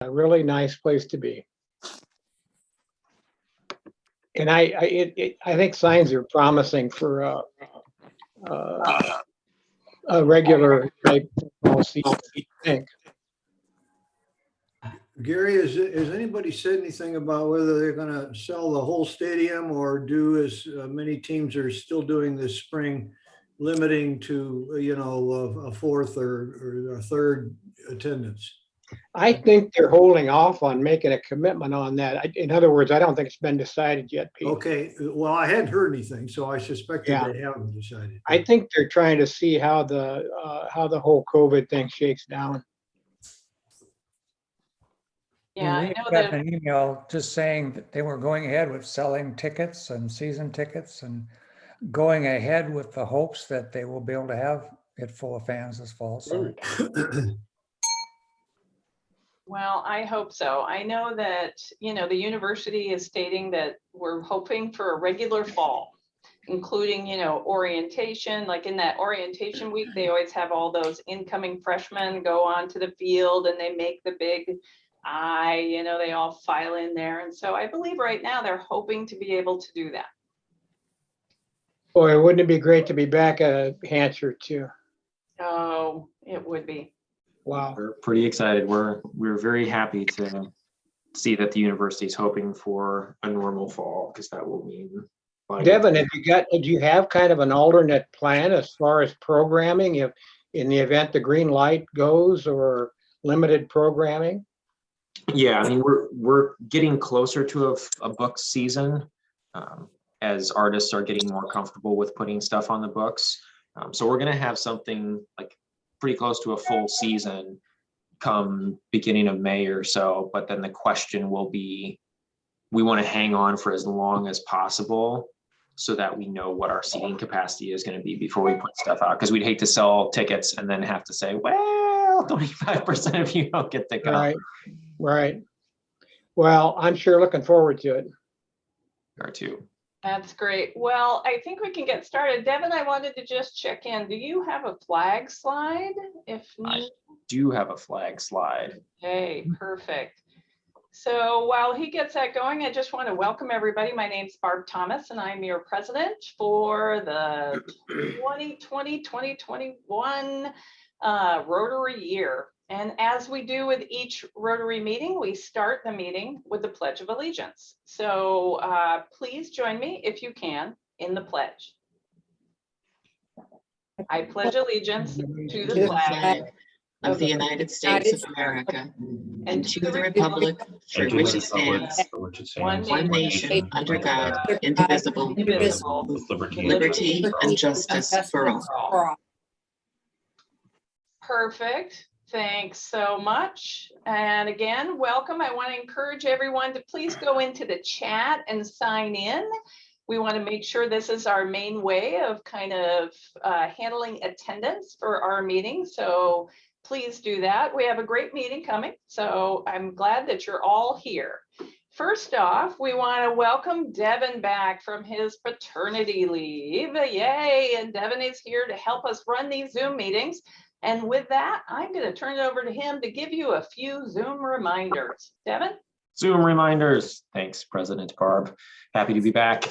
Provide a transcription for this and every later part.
a really nice place to be. And I think signs are promising for a regular type football season, I think. Gary, has anybody said anything about whether they're going to sell the whole stadium or do as many teams are still doing this spring, limiting to, you know, a fourth or a third attendance? I think they're holding off on making a commitment on that. In other words, I don't think it's been decided yet, Pete. Okay, well, I hadn't heard anything, so I suspected Yeah. they haven't decided. I think they're trying to see how the whole COVID thing shakes down. Yeah, I know got that. an email just saying that they were going ahead with selling tickets and season tickets and going ahead with the hopes that they will be able to have it full of fans this fall. So Well, I hope so. I know that, you know, the university is stating that we're hoping for a regular fall, including, you know, orientation. Like in that orientation week, they always have all those incoming freshmen go onto the field and they make the big I, you know, they all file in there. And so I believe right now they're hoping to be able to do that. Boy, wouldn't it be great to be back a Hansard too? Oh, it would be. Wow. We're pretty excited. We're very happy to see that the university is hoping for a normal fall, because that will mean. Devin, do you have kind of an alternate plan as far as programming, if in the event the green light goes, or limited programming? Yeah, I mean, we're getting closer to a book season as artists are getting more comfortable with putting stuff on the books. So we're going to have something like pretty close to a full season come beginning of May or so. But then the question will be, we want to hang on for as long as possible so that we know what our seating capacity is going to be before we put stuff out. Because we'd hate to sell tickets and then have to say, well, 25% of you don't get to come. Right. Well, I'm sure looking forward to it. Or two. That's great. Well, I think we can get started. Devin, I wanted to just check in. Do you have a flag slide? If I not, do have a flag slide. hey, perfect. So while he gets that going, I just want to welcome everybody. My name's Barb Thomas, and I'm your president for the 2020-2021 Rotary year. And as we do with each Rotary meeting, we start the meeting with the Pledge of Allegiance. So please join me, if you can, in the pledge. I pledge allegiance to the flag of the United States of America and to the republic for which it stands, one nation, under God, indivisible, with liberty and justice for all. Perfect. Thanks so much. And again, welcome. I want to encourage everyone to please go into the chat and sign in. We want to make sure this is our main way of kind of handling attendance for our meeting. So please do that. We have a great meeting coming, so I'm glad that you're all here. First off, we want to welcome Devin back from his paternity leave. Yay! And Devin is here to help us run these Zoom meetings. And with that, I'm going to turn it over to him to give you a few Zoom reminders. Devin? Zoom reminders. Thanks, President Barb. Happy to be back.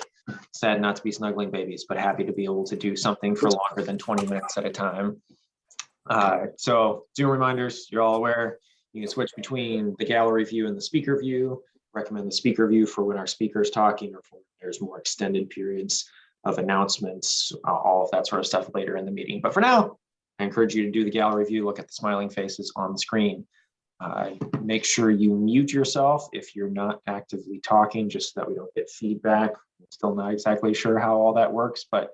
Sad not to be snuggling babies, but happy to be able to do something for longer than 20 minutes at a time. So Zoom reminders, you're all aware. You can switch between the gallery view and the speaker view. Recommend the speaker view for when our speaker is talking, or for when there's more extended periods of announcements, all of that sort of stuff later in the meeting. But for now, I encourage you to do the gallery view, look at the smiling faces on the screen. Make sure you mute yourself if you're not actively talking, just so that we don't get feedback. I'm still not exactly sure how all that works, but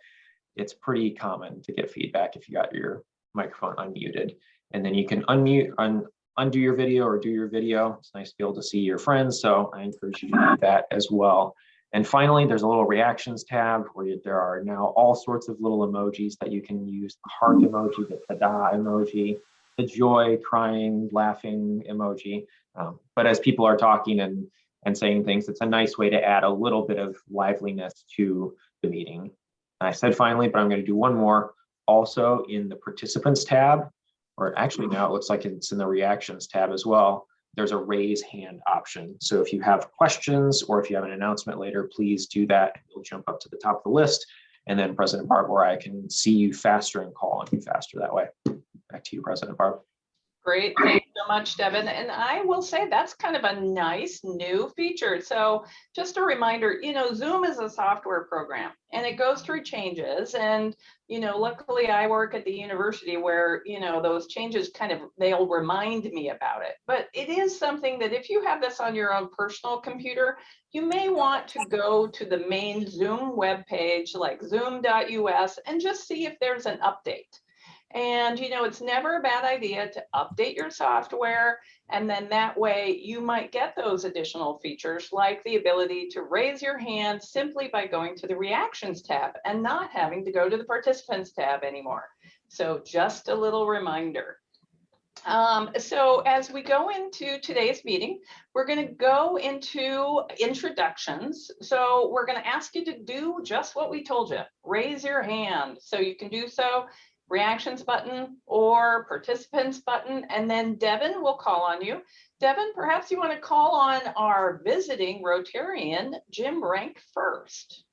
it's pretty common to get feedback if you got your microphone unmuted. And then you can undo your video or do your video. It's nice to be able to see your friends, so I encourage you to do that as well. And finally, there's a little reactions tab where there are now all sorts of little emojis that you can use. The heart emoji, the tada emoji, the joy, crying, laughing emoji. But as people are talking and saying things, it's a nice way to add a little bit of liveliness to the meeting. I said finally, but I'm going to do one more. Also in the participants tab, or actually now it looks like it's in the reactions tab as well. there's a raise hand option. So if you have questions or if you have an announcement later, please do that. You'll jump up to the top of the list, and then President Barb or I can see you faster and call on you faster that way. Back to you, President Barb. Great, thanks so much, Devin. And I will say that's kind of a nice new feature. So just a reminder, you know, Zoom is a software program and it goes through changes. And, you know, luckily I work at the university where, you know, those changes they'll remind me about it. But it is something that if you have this on your own personal computer, you may want to go to the main Zoom webpage like zoom.us and just see if there's an update. And, you know, it's never a bad idea to update your software. And then that way you might get those additional features like the ability to raise your hand simply by going to the reactions tab and not having to go to the participants tab anymore. So just a little reminder. So as we go into today's meeting, we're going to go into introductions. So we're going to ask you to do just what we told you. Raise your hand. So you can do so. Reactions button or participants button, and then Devin will call on you. Devin, perhaps you want to call on our visiting Rotarian, Jim Rank, first.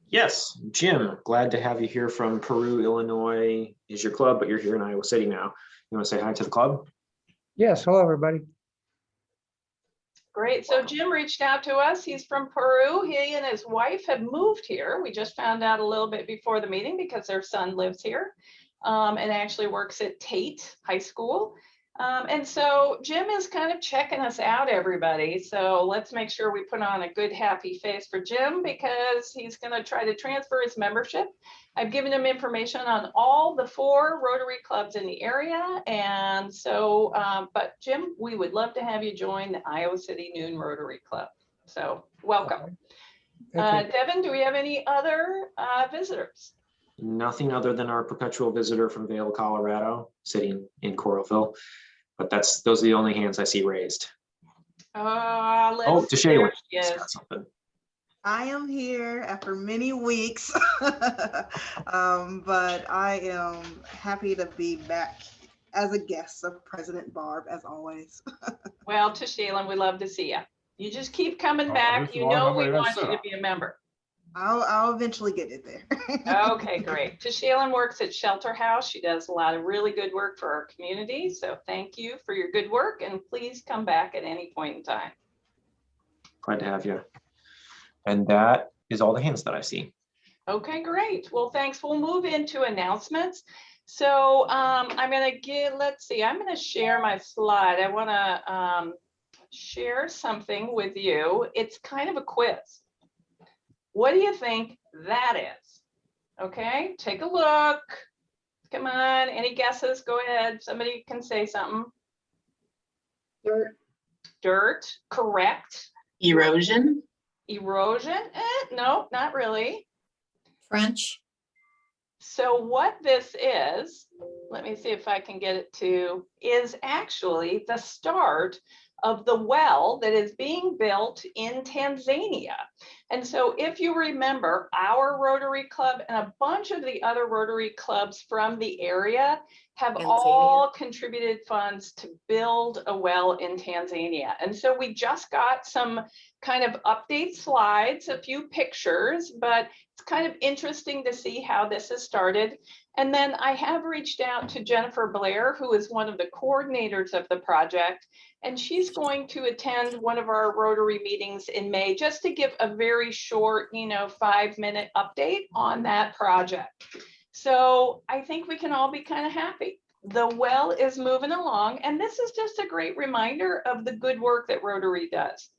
Yes, Jim, glad to have you here from Peru, Illinois is your club, but you're here in Iowa City now. You want to say hi to the club? Yes, hello, everybody. Great, so Jim reached out to us. He's from Peru. He and his wife have moved here. We just found out a little bit before the meeting because their son lives here. And actually works at Tate High School. And so Jim is kind of checking us out, everybody. So let's make sure we put on a good, happy face for Jim because he's going to try to transfer his membership. I've given him information on all the 4 Rotary clubs in the area. And so, but Jim, we would love to have you join the Iowa City Noon Rotary Club. So welcome. Devin, do we have any other visitors? Nothing other than our perpetual visitor from Vail, Colorado, sitting in Coralville. But those are the only hands I see raised. Tashaylin, yes. Got something. I am here after many weeks, but I am happy to be back as a guest of President Barb, as always. Well, Tashaylin, we love to see you. You just keep coming back. You know we want you to be a member. I'll eventually get it there. Okay, great. Tashaylin works at Shelter House. She does a lot of really good work for our community. So thank you for your good work and please come back at any point in time. Glad to have you. And that is all the hands that I see. Okay, great. Well, thanks. We'll move into announcements. So I'm going to share my slide. I want to share something with you. It's kind of a quiz. What do you think that is? Okay, take a look. Come on, any guesses? Go ahead. Somebody can say something. Dirt. Dirt, correct. Erosion. Erosion? No, not really. French. So what this is, let me see if I can get it to, is actually the start of the well that is being built in Tanzania. And so if you remember, our Rotary Club and a bunch of the other Rotary clubs from the area have all contributed funds to build a well in Tanzania. And so we just got some kind of update slides, a few pictures, but it's kind of interesting to see how this has started. And then I have reached out to Jennifer Blair, who is one of the coordinators of the project, and she's going to attend one of our Rotary meetings in May just to give a very short, 5-minute update on that project. So I think we can all be kind of happy. The well is moving along, and this is just a great reminder of the good work that Rotary does.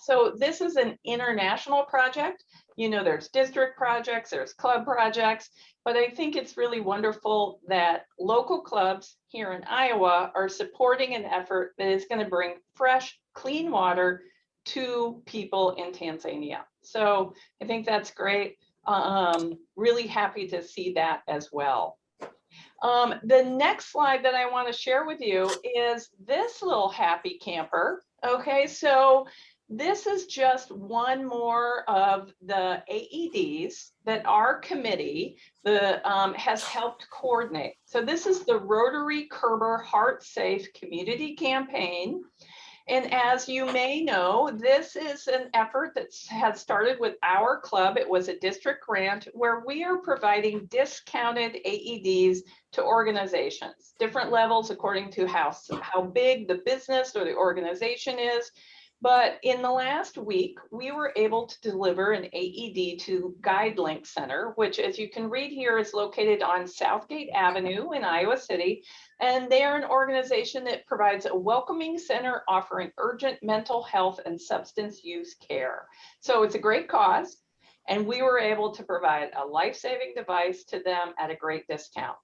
So this is an international project. There's district projects, there's club projects, but I think it's really wonderful that local clubs here in Iowa are supporting an effort that is going to bring fresh, clean water to people in Tanzania. So I think that's great. Really happy to see that as well. The next slide that I want to share with you is this little happy camper. Okay, so this is just one more of the AEDs that our committee has helped coordinate. So this is the Rotary Kerber Heart Safe Community Campaign. And as you may know, this is an effort that has started with our club. It was a district grant where we are providing discounted AEDs to organizations, different levels according to how big the business or the organization is. But in the last week, we were able to deliver an AED to GuideLink Center, which, as you can read here, is located on Southgate Avenue in Iowa City. And they are an organization that provides a welcoming center offering urgent mental health and substance use care. So it's a great cause. And we were able to provide a life-saving device to them at a great discount.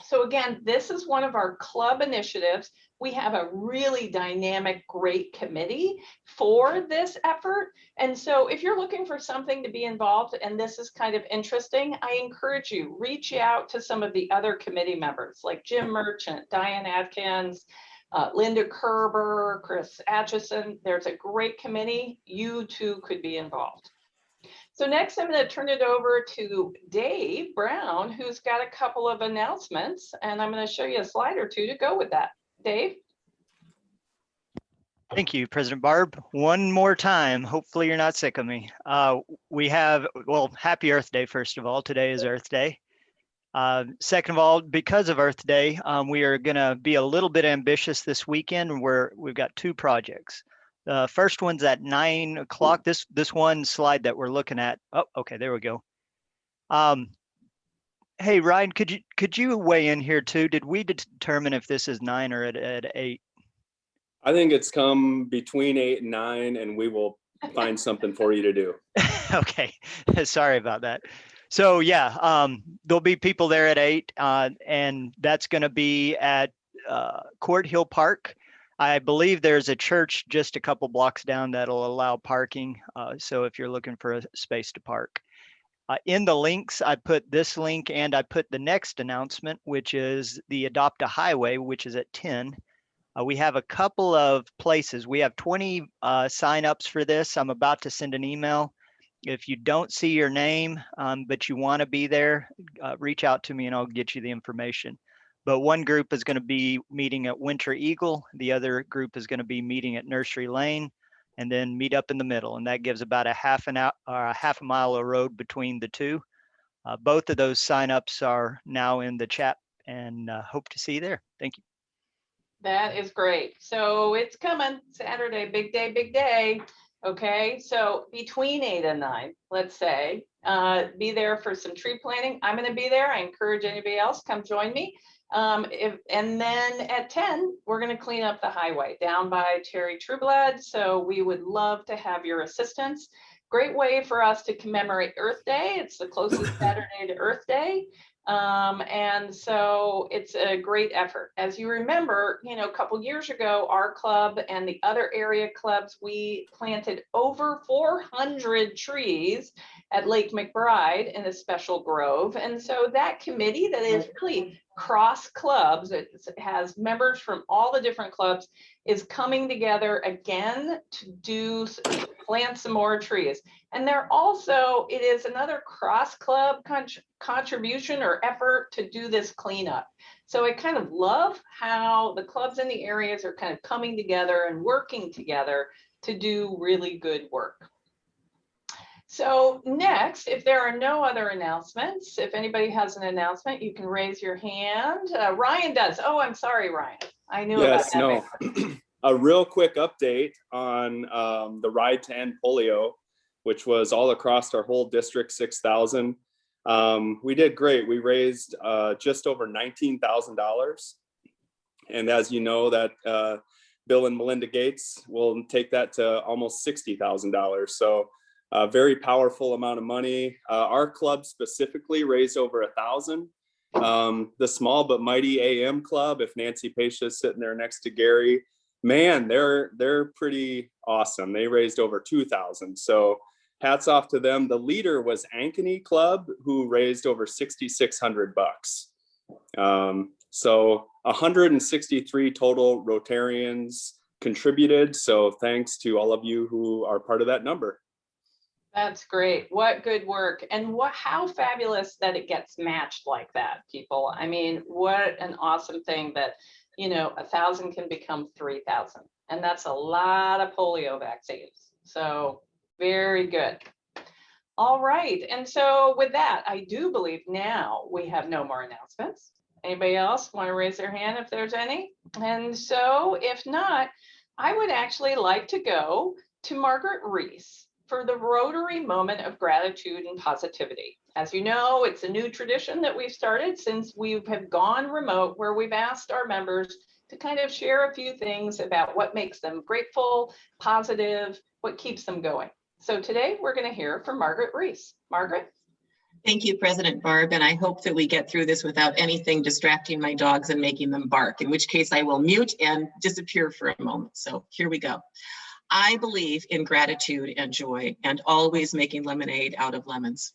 So again, this is one of our club initiatives. We have a really dynamic, great committee for this effort. And so if you're looking for something to be involved and this is kind of interesting, I encourage you, reach out to some of the other committee members like Jim Merchant, Diane Atkins, Linda Kerber, Chris Atchison. There's a great committee. You too could be involved. So next, I'm going to turn it over to Dave Brown, who's got a couple of announcements, and I'm going to show you a slide or two to go with that. Dave? Thank you, President Barb. One more time, hopefully you're not sick of me. We have, well, happy Earth Day, first of all. Today is Earth Day. Second of all, because of Earth Day, we are going to be a little bit ambitious this weekend where we've got two projects. The first one's at 9 o'clock. This one slide that we're looking at. Oh, okay, there we go. Hey, Ryan, could you weigh in here too? Did we determine if this is 9 or at 8? I think it's come between 8 and 9, and we will find something for you to do. Okay, sorry about that. So yeah, there'll be people there at 8, and that's going to be at Court Hill Park. I believe there's a church just a couple blocks down that'll allow parking. So if you're looking for a space to park. In the links, I put this link and I put the next announcement, which is the Adopt a Highway, which is at 10. We have a couple of places. We have 20 signups for this. I'm about to send an email. If you don't see your name, but you want to be there, reach out to me and I'll get you the information. But one group is going to be meeting at Winter Eagle. The other group is going to be meeting at Nursery Lane and then meet up in the middle. And that gives about a half a mile of road between the two. Both of those signups are now in the chat and hope to see you there. Thank you. That is great. So it's coming Saturday, big day, big day. Okay, so between 8 and 9, let's say, be there for some tree planting. I'm going to be there. I encourage anybody else, come join me. And then at 10, we're going to clean up the highway down by Terry Trueblood. So we would love to have your assistance. Great way for us to commemorate Earth Day. It's the closest Saturday to Earth Day. And so it's a great effort. As you remember, a couple years ago, our club and the other area clubs, we planted over 400 trees at Lake McBride in a special grove. And so that committee that is really cross clubs, it has members from all the different clubs, is coming together again to plant some more trees. And it is another cross club contribution or effort to do this cleanup. So I kind of love how the clubs in the areas are kind of coming together and working together to do really good work. So next, if there are no other announcements, if anybody has an announcement, you can raise your hand. Ryan does. Oh, I'm sorry, Ryan. I knew about that. No. A real quick update on the Ride to End Polio, which was all across our whole district, 6,000. We did great. We raised just over $19,000. And as you know, that Bill and Melinda Gates will take that to almost $60,000. So a very powerful amount of money. Our club specifically raised over 1,000. The small but mighty AM club, if Nancy Pasha is sitting there next to Gary, man, they're pretty awesome. They raised over 2,000. So hats off to them. The leader was Ankeny Club, who raised over $6,600. So 163 total Rotarians contributed. So thanks to all of you who are part of that number. That's great. What good work. And how fabulous that it gets matched like that, people. I mean, what an awesome thing that, 1,000 can become 3,000. And that's a lot of polio vaccines. So very good. All right. And so with that, I do believe now we have no more announcements. Anybody else want to raise their hand if there's any? And so if not, I would actually like to go to Margaret Reese for the Rotary Moment of Gratitude and Positivity. As you know, it's a new tradition that we've started since we have gone remote, where we've asked our members to kind of share a few things about what makes them grateful, positive, what keeps them going. So today we're going to hear from Margaret Reese. Margaret? Thank you, President Barb, and I hope that we get through this without anything distracting my dogs and making them bark, in which case I will mute and disappear for a moment. So here we go. I believe in gratitude and joy and always making lemonade out of lemons.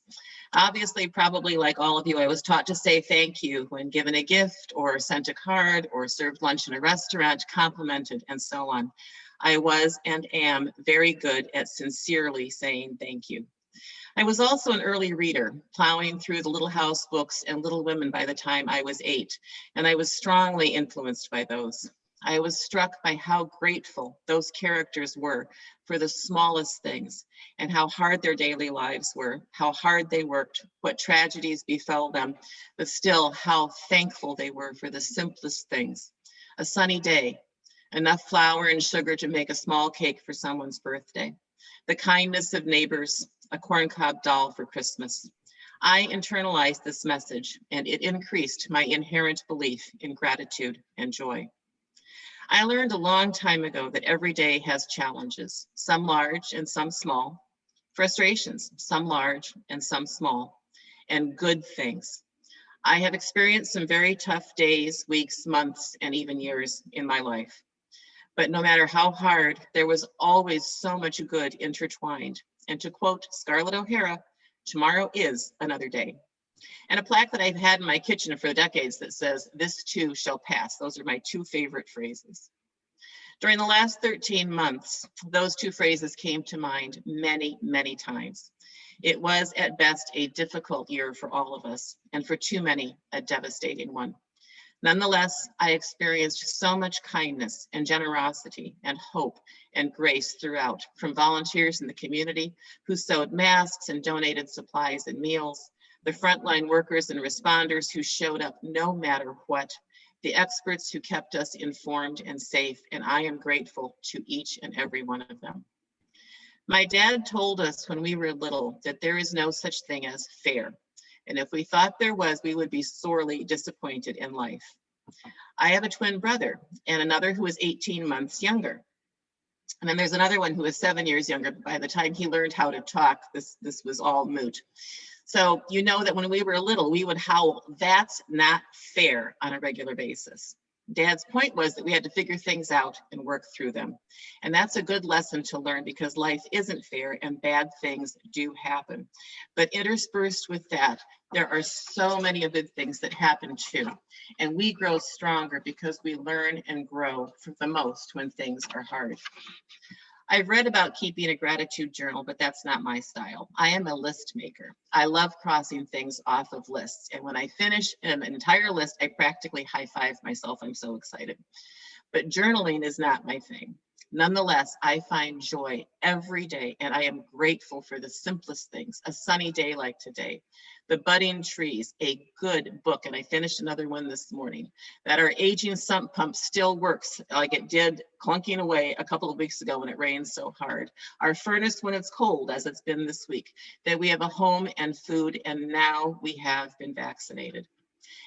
Obviously, probably like all of you, I was taught to say thank you when given a gift or sent a card or served lunch in a restaurant, complimented, and so on. I was and am very good at sincerely saying thank you. I was also an early reader, plowing through the Little House books and Little Women by the time I was 8, and I was strongly influenced by those. I was struck by how grateful those characters were for the smallest things and how hard their daily lives were, how hard they worked, what tragedies befell them, but still how thankful they were for the simplest things. A sunny day, enough flour and sugar to make a small cake for someone's birthday, the kindness of neighbors, a corncob doll for Christmas. I internalized this message and it increased my inherent belief in gratitude and joy. I learned a long time ago that every day has challenges, some large and some small, frustrations, some large and some small, and good things. I have experienced some very tough days, weeks, months, and even years in my life. But no matter how hard, there was always so much good intertwined. And to quote Scarlett O'Hara, tomorrow is another day. And a plaque that I've had in my kitchen for decades that says, this too shall pass. Those are my two favorite phrases. During the last 13 months, those two phrases came to mind many, many times. It was at best a difficult year for all of us, and for too many, a devastating one. Nonetheless, I experienced so much kindness and generosity and hope and grace throughout, from volunteers in the community who sewed masks and donated supplies and meals, the frontline workers and responders who showed up no matter what, the experts who kept us informed and safe, and I am grateful to each and every one of them. My dad told us when we were little that there is no such thing as fair. And if we thought there was, we would be sorely disappointed in life. I have a twin brother and another who is 18 months younger. And then there's another one who is 7 years younger. By the time he learned how to talk, this was all moot. So you know that when we were little, we would howl, "That's not fair," on a regular basis. Dad's point was that we had to figure things out and work through them. And that's a good lesson to learn, because life isn't fair and bad things do happen. But interspersed with that, there are so many good things that happen too. And we grow stronger because we learn and grow for the most when things are hard. I've read about keeping a gratitude journal, but that's not my style. I am a list maker. I love crossing things off of lists. And when I finish an entire list, I practically high-five myself. I'm so excited. But journaling is not my thing. Nonetheless, I find joy every day, and I am grateful for the simplest things. A sunny day like today, the budding trees, a good book, and I finished another one this morning, that our aging sump pump still works like it did clunking away a couple of weeks ago when it rained so hard. Our furnace when it's cold, as it's been this week, that we have a home and food, and now we have been vaccinated.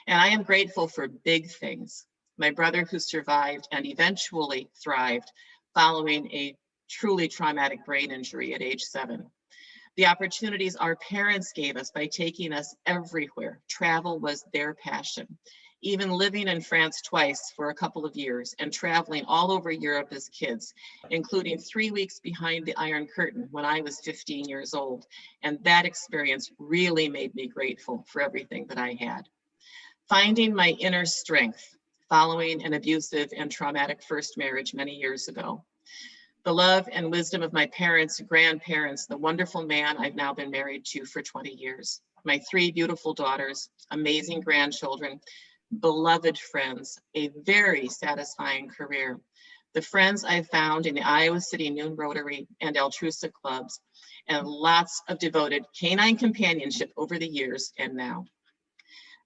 And I am grateful for big things. My brother who survived and eventually thrived following a truly traumatic brain injury at age 7. The opportunities our parents gave us by taking us everywhere. Travel was their passion. Even living in France twice for a couple of years and traveling all over Europe as kids, including 3 weeks behind the Iron Curtain when I was 15 years old. And that experience really made me grateful for everything that I had. Finding my inner strength following an abusive and traumatic first marriage many years ago. The love and wisdom of my parents, grandparents, the wonderful man I've now been married to for 20 years, my 3 beautiful daughters, amazing grandchildren, beloved friends, a very satisfying career, the friends I've found in the Iowa City Noon Rotary and Altrusa clubs, and lots of devoted canine companionship over the years and now.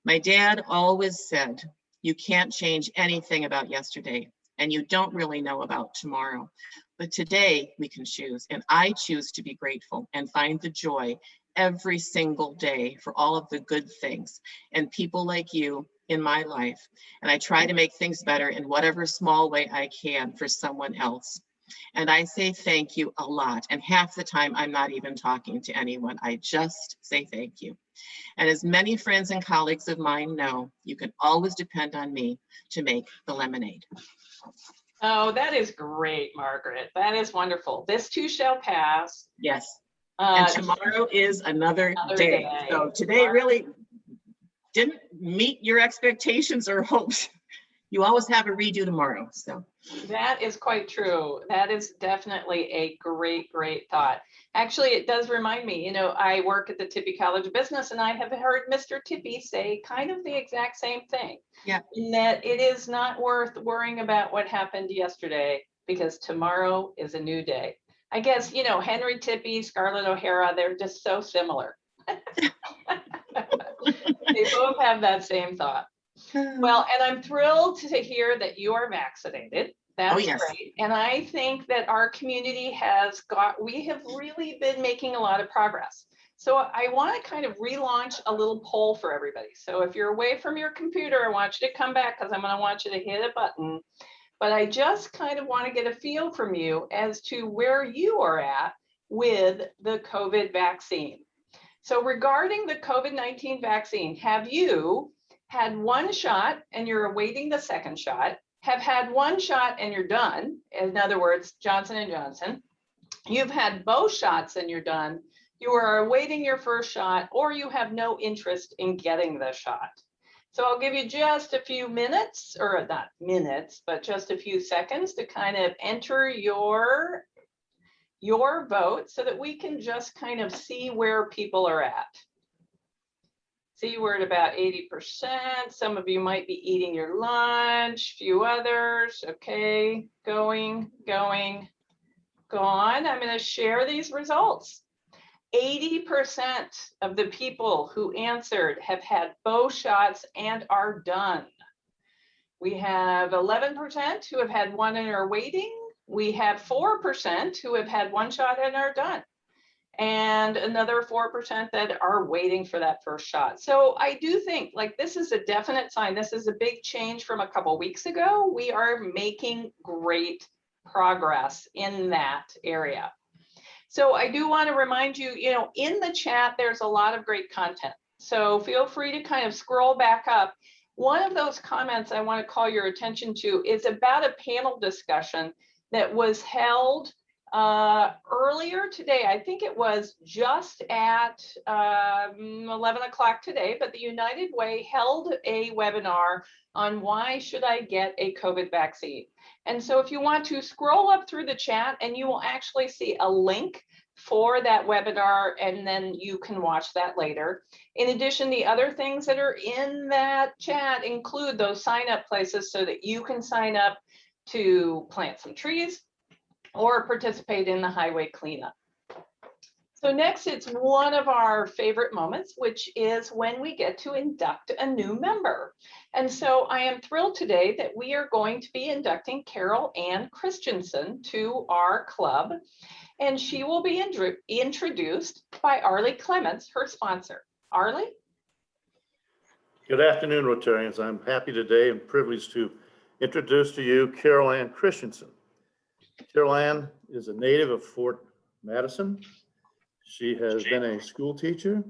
My dad always said, you can't change anything about yesterday, and you don't really know about tomorrow. But today we can choose, and I choose to be grateful and find the joy every single day for all of the good things and people like you in my life. And I try to make things better in whatever small way I can for someone else. And I say thank you a lot. And half the time I'm not even talking to anyone. I just say thank you. And as many friends and colleagues of mine know, you can always depend on me to make the lemonade. Oh, that is great, Margaret. That is wonderful. This too shall pass. Yes. And tomorrow is another day. So today really didn't meet your expectations or hopes. You always have a redo tomorrow. So that is quite true. That is definitely a great, great thought. Actually, it does remind me, you know, I work at the Tippy College of Business, and I have heard Mr. Tippy say kind of the exact same thing. Yeah. In that it is not worth worrying about what happened yesterday, because tomorrow is a new day. I guess, you know, Henry Tippy, Scarlett O'Hara, they're just so similar. They both have that same thought. Well, and I'm thrilled to hear that you are vaccinated. That's great. And I think that our community we have really been making a lot of progress. So I want to kind of relaunch a little poll for everybody. So if you're away from your computer, I want you to come back, because I'm going to want you to hit a button. But I just kind of want to get a feel from you as to where you are at with the COVID vaccine. So regarding the COVID-19 vaccine, have you had one shot and you're awaiting the second shot, have had one shot and you're done, in other words, Johnson & Johnson, you've had both shots and you're done, you are awaiting your first shot, or you have no interest in getting the shot? So I'll give you just a few minutes, or not minutes, but just a few seconds to kind of enter your vote so that we can just kind of see where people are at. See, we're at about 80%. Some of you might be eating your lunch, few others. Okay, gone. I'm going to share these results. 80% of the people who answered have had both shots and are done. We have 11% who have had one and are waiting. We have 4% who have had one shot and are done. And another 4% that are waiting for that first shot. So I do think, like, this is a definite sign. This is a big change from a couple weeks ago. We are making great progress in that area. So I do want to remind you, you know, in the chat, there's a lot of great content. So feel free to kind of scroll back up. One of those comments I want to call your attention to is about a panel discussion that was held earlier today. I think it was just at 11 o'clock today, but the United Way held a webinar on why should I get a COVID vaccine. And so if you want to scroll up through the chat, and you will actually see a link for that webinar, and then you can watch that later. In addition, the other things that are in that chat include those sign up places so that you can sign up to plant some trees or participate in the highway cleanup. So next, it's one of our favorite moments, which is when we get to induct a new member. And so I am thrilled today that we are going to be inducting Carol Ann Christensen to our club, and she will be introduced by Arlie Clements, her sponsor. Arlie? Good afternoon, Rotarians. I'm happy today and privileged to introduce to you Carol Ann Christensen. Carol Ann is a native of Fort Madison. She has been a school teacher.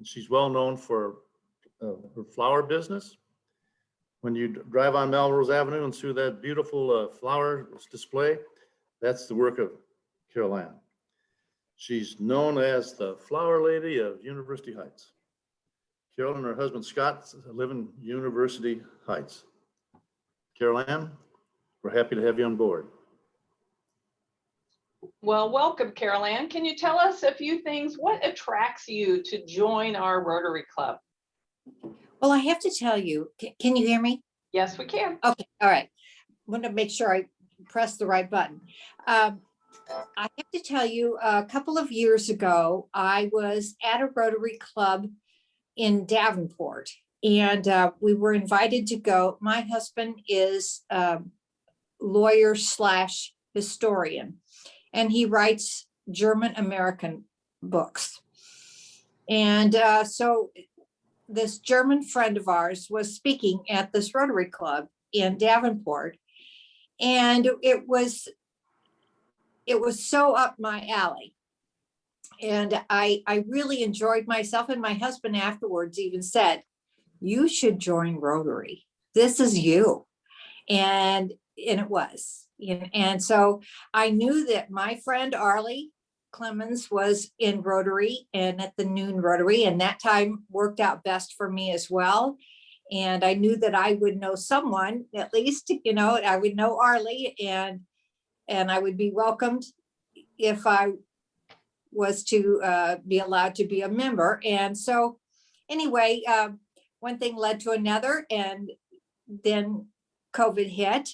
She's well known for her flower business. When you drive on Melrose Avenue and see that beautiful flower display, that's the work of Carol Ann. She's known as the Flower Lady of University Heights. Carol and her husband Scott live in University Heights. Carol Ann, we're happy to have you on board. Well, welcome, Carol Ann. Can you tell us a few things? What attracts you to join our Rotary Club? Well, I have to tell you, can you hear me? Yes, we can. Okay, all right. want to make sure I press the right button. I have to tell you, a couple of years ago, I was at a Rotary Club in Davenport, and we were invited to go. My husband is lawyer / historian, and he writes German American books. And so this German friend of ours was speaking at this Rotary Club in Davenport, and it was so up my alley. And I really enjoyed myself, and my husband afterwards even said, "You should join Rotary. This is you." And it was, and so I knew that my friend Arlie Clemens was in Rotary and at the noon Rotary, and that time worked out best for me as well. And I knew that I would know someone, at least, I would know Arlie, and I would be welcomed if I was to be allowed to be a member. And so anyway, one thing led to another, and then COVID hit.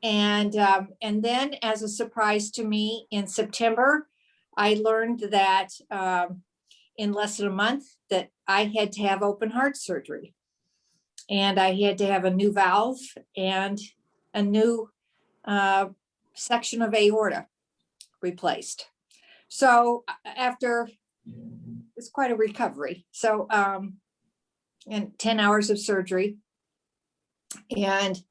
And then, as a surprise to me, in September, I learned that in less than a month that I had to have open heart surgery, and I had to have a new valve and a new section of aorta replaced. So after, it's quite a recovery. So and 10 hours of surgery, and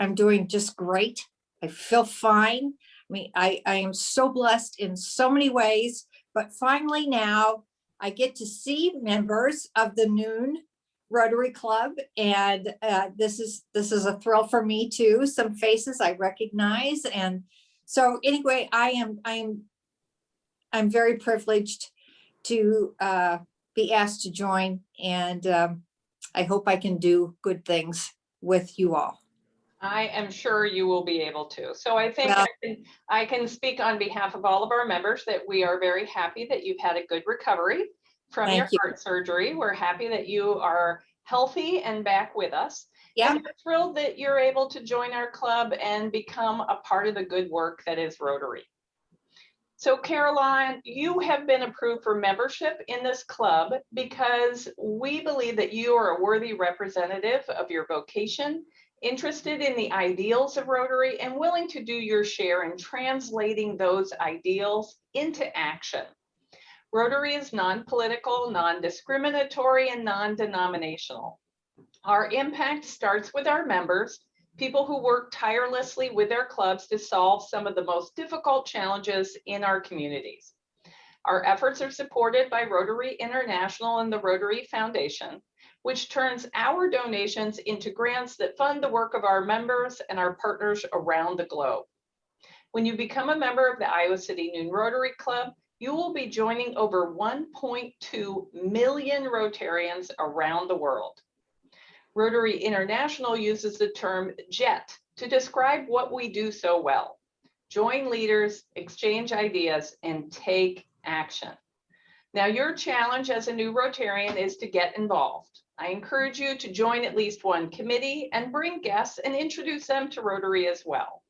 I'm doing just great. I feel fine. I mean, I am so blessed in so many ways, but finally now I get to see members of the noon Rotary Club, and this is a thrill for me too. Some faces I recognize, and so anyway, I'm very privileged to be asked to join, and I hope I can do good things with you all. I am sure you will be able to. So I think I can speak on behalf of all of our members that we are very happy that you've had a good recovery from your heart surgery. We're happy that you are healthy and back with us. Yeah. And we're thrilled that you're able to join our club and become a part of the good work that is Rotary. So Caroline, you have been approved for membership in this club because we believe that you are a worthy representative of your vocation, interested in the ideals of Rotary, and willing to do your share in translating those ideals into action. Rotary is non-political, non-discriminatory, and non-denominational. Our impact starts with our members, people who work tirelessly with their clubs to solve some of the most difficult challenges in our communities. Our efforts are supported by Rotary International and the Rotary Foundation, which turns our donations into grants that fund the work of our members and our partners around the globe. When you become a member of the Iowa City Noon Rotary Club, you will be joining over 1.2 million Rotarians around the world. Rotary International uses the term JET to describe what we do so well: join leaders, exchange ideas, and take action. Now, your challenge as a new Rotarian is to get involved. I encourage you to join at least one committee and bring guests and introduce them to Rotary as well.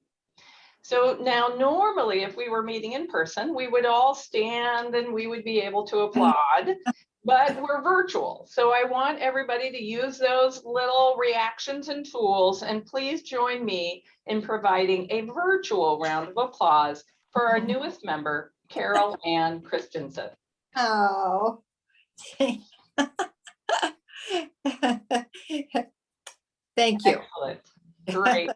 So now, normally, if we were meeting in person, we would all stand and we would be able to applaud, but we're virtual. So I want everybody to use those little reactions and tools, and please join me in providing a virtual round of applause for our newest member, Carol Ann Christensen. Oh, thank you. Excellent. Great.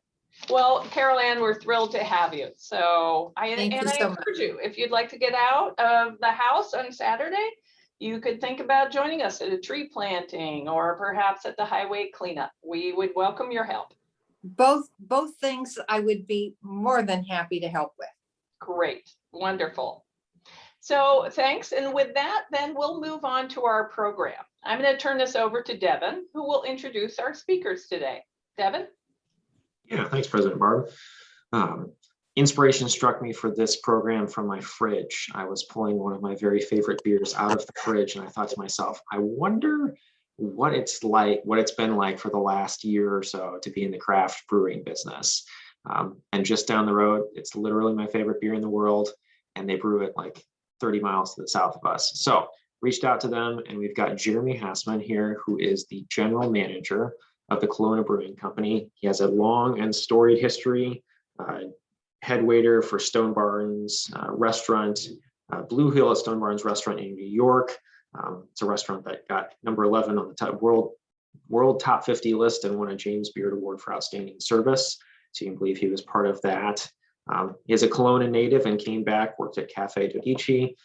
Well, Carol Ann, we're thrilled to have you. So I encourage you, if you'd like to get out of the house on Saturday, you could think about joining us at a tree planting or perhaps at the highway cleanup. We would welcome your help. Both things I would be more than happy to help with. Great. Wonderful. So thanks. And with that, then we'll move on to our program. I'm going to turn this over to Devin, who will introduce our speakers today. Devin? Yeah, thanks, President Barb. Inspiration struck me for this program from my fridge. I was pulling one of my very favorite beers out of the fridge, and I thought to myself, I wonder what it's been like for the last year or so to be in the craft brewing business. And just down the road, it's literally my favorite beer in the world, and they brew it like 30 miles to the south of us. So reached out to them, and we've got Jeremy Hassman here, who is the general manager of the Kalona Brewing Company. He has a long and storied history, head waiter for Stone Barns restaurant, Blue Hill at Stone Barns restaurant in New York. It's a restaurant that got number 11 on the world top 50 list and won a James Beard Award for outstanding service. So you can believe he was part of that. He is a Kelowna native and came back, worked at Cafe Dodici,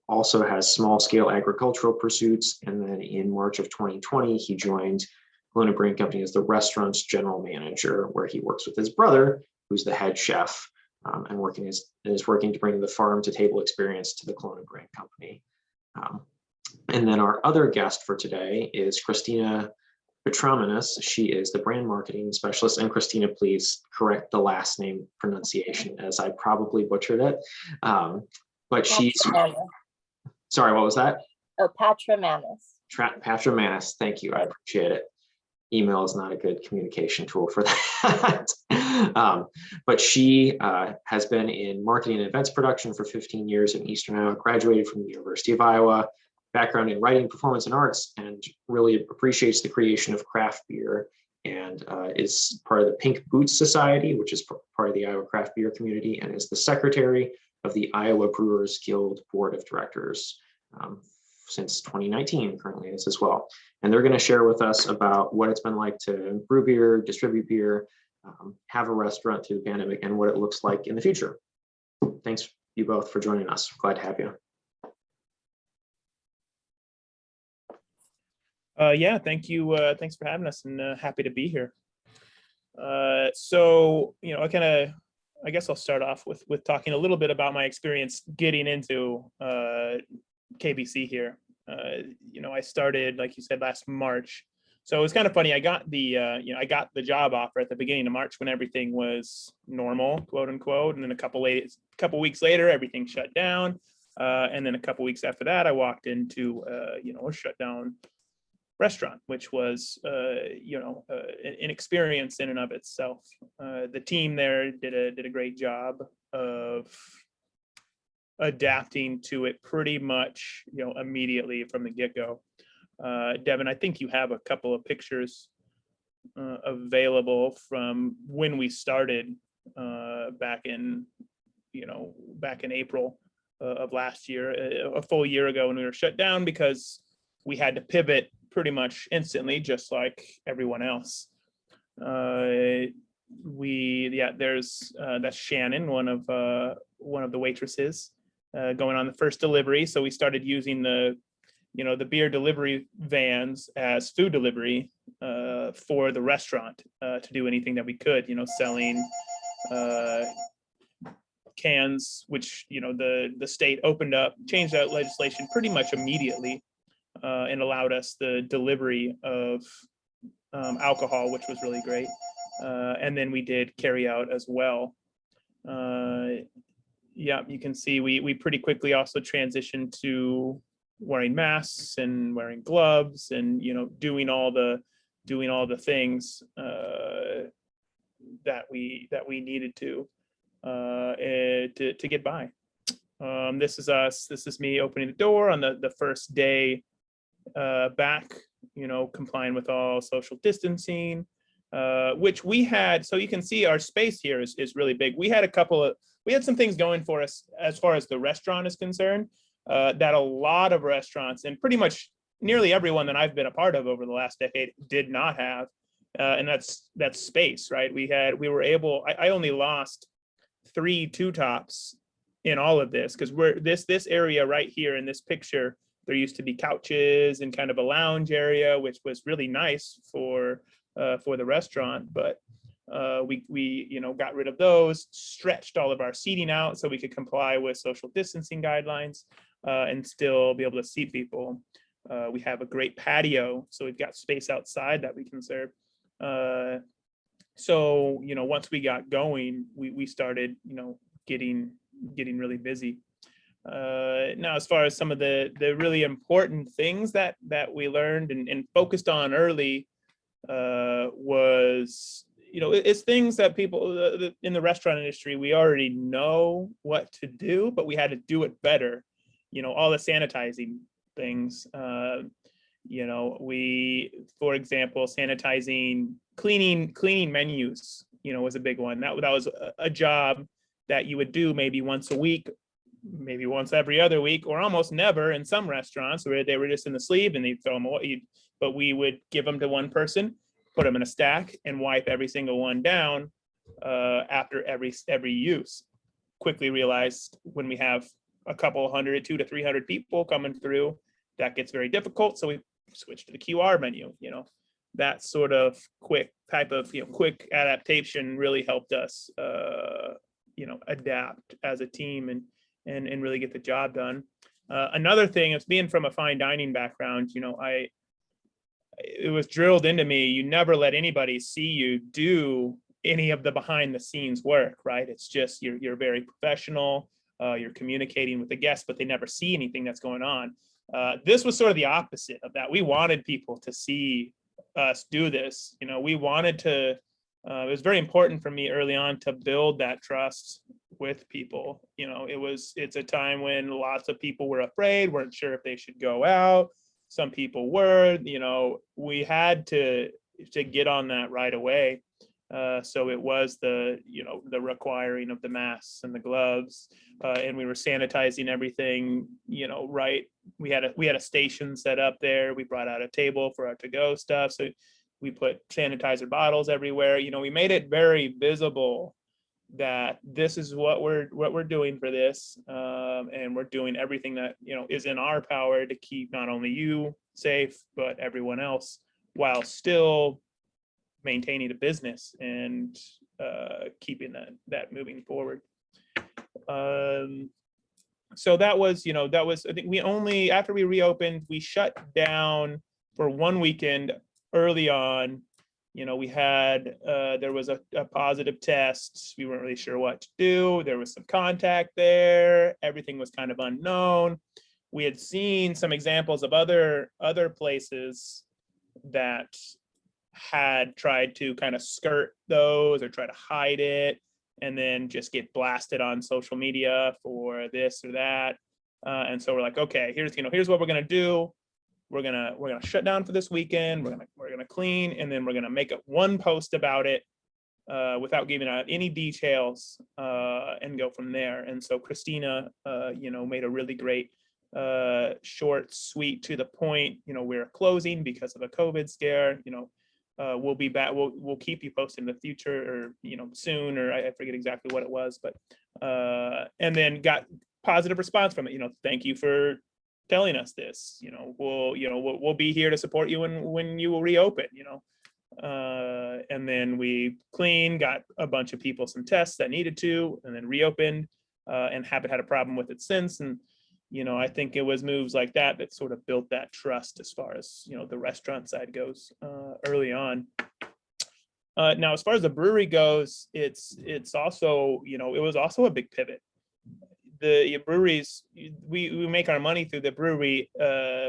also has small scale agricultural pursuits. And then in March of 2020, he joined Kalona Brewing Company as the restaurant's general manager, where he works with his brother, who's the head chef, and is working to bring the farm to table experience to the Kalona Brewing Company. And then our other guest for today is Christina Petramenis. She is the brand marketing specialist. And Christina, please correct the last name pronunciation, as I probably butchered it. But she's, sorry, what was that? Oh, Patramanis. Patramanis, thank you, I appreciate it. Email is not a good communication tool for that. But she has been in marketing and events production for 15 years in Eastern Iowa, graduated from the University of Iowa, background in writing, performance, and arts, and really appreciates the creation of craft beer, and is part of the Pink Boots Society, which is part of the Iowa craft beer community, and is the secretary of the Iowa Brewers Guild Board of Directors since 2019, currently is as well. And they're going to share with us about what it's been like to brew beer, distribute beer, have a restaurant through the pandemic, and what it looks like in the future. Thanks you both for joining us. Glad to have you. Yeah, thank you. Thanks for having us, and happy to be here. So, I guess I'll start off with talking a little bit about my experience getting into KBC here. I started, like you said, last March. So it was kind of funny. I got the job offer at the beginning of March when everything was normal, quote unquote. And then a couple weeks later, everything shut down. And then a couple weeks after that, I walked into a shut down restaurant, which was an experience in and of itself. The team there did a great job of adapting to it pretty much immediately from the get-go. Devin, I think you have a couple of pictures available from when we started back in April of last year, a full year ago, when we were shut down because we had to pivot pretty much instantly, just like everyone else. That's Shannon, one of the waitresses, going on the first delivery. So we started using the beer delivery vans as food delivery for the restaurant to do anything that we could, selling cans, which the state changed that legislation pretty much immediately. And allowed us the delivery of alcohol, which was really great. And then we did carry out as well. You can see we pretty quickly also transitioned to wearing masks and wearing gloves and doing all the things that we needed to get by. This is us. This is me opening the door on the first day back, complying with all social distancing, which we had. So you can see our space here is really big. We had some things going for us as far as the restaurant is concerned, that a lot of restaurants, and pretty much nearly everyone that I've been a part of over the last decade, did not have. And that's space, right? I only lost 3 two-tops in all of this, because this area right here in this picture, there used to be couches and kind of a lounge area, which was really nice for the restaurant. But we got rid of those, stretched all of our seating out so we could comply with social distancing guidelines and still be able to seat people. We have a great patio, so we've got space outside that we can serve. So once we got going, we started getting really busy. Now, as far as some of the really important things that we learned and focused on early was, it's things that people in the restaurant industry, we already know what to do, but we had to do it better. All the sanitizing things, we, for example, sanitizing, cleaning menus, was a big one. That was a job that you would do maybe once a week, maybe once every other week, or almost never in some restaurants where they were just in the sleeve and they'd throw them away. But we would give them to one person, put them in a stack, and wipe every single one down after every use. Quickly realized when we have a couple 100, 200 to 300 people coming through, that gets very difficult. So we switched to the QR menu. That sort of quick adaptation really helped us, adapt as a team and really get the job done. Another thing is, being from a fine dining background, it was drilled into me, you never let anybody see you do any of the behind the scenes work, right? It's just, you're very professional, you're communicating with the guests, but they never see anything that's going on. This was sort of the opposite of that. We wanted people to see us do this. We wanted to, it was very important for me early on to build that trust with people. It's a time when lots of people were afraid, weren't sure if they should go out. Some people were, we had to get on that right away. So it was the requiring of the masks and the gloves, and we were sanitizing everything, right. We had a station set up there. We brought out a table for our to-go stuff. So we put sanitizer bottles everywhere. We made it very visible that this is what we're doing for this, and we're doing everything that is in our power to keep not only you safe but everyone else, while still maintaining the business and keeping that moving forward. So that was, I think we only, after we reopened, we shut down for one weekend early on. We had, there was a positive test. We weren't really sure what to do. There was some contact there. Everything was kind of unknown. We had seen some examples of other places that had tried to kind of skirt those or try to hide it and then just get blasted on social media for this or that. And so we're like, okay, here's what we're gonna do. We're gonna shut down for this weekend. We're gonna clean, and then we're gonna make one post about it without giving out any details, and go from there. And so Christina, made a really great, short, sweet, to the point. We're closing because of a COVID scare. We'll be back. We'll keep you posted in the future, or soon, or I forget exactly what it was, but and then got positive response from it. Thank you for telling us this. We'll be here to support you when you will reopen. And then we cleaned, got a bunch of people some tests that needed to, and then reopened, and haven't had a problem with it since. And I think it was moves like that sort of built that trust as far as the restaurant side goes early on. Now, as far as the brewery goes, it's also it was also a big pivot. The breweries, we make our money through the brewery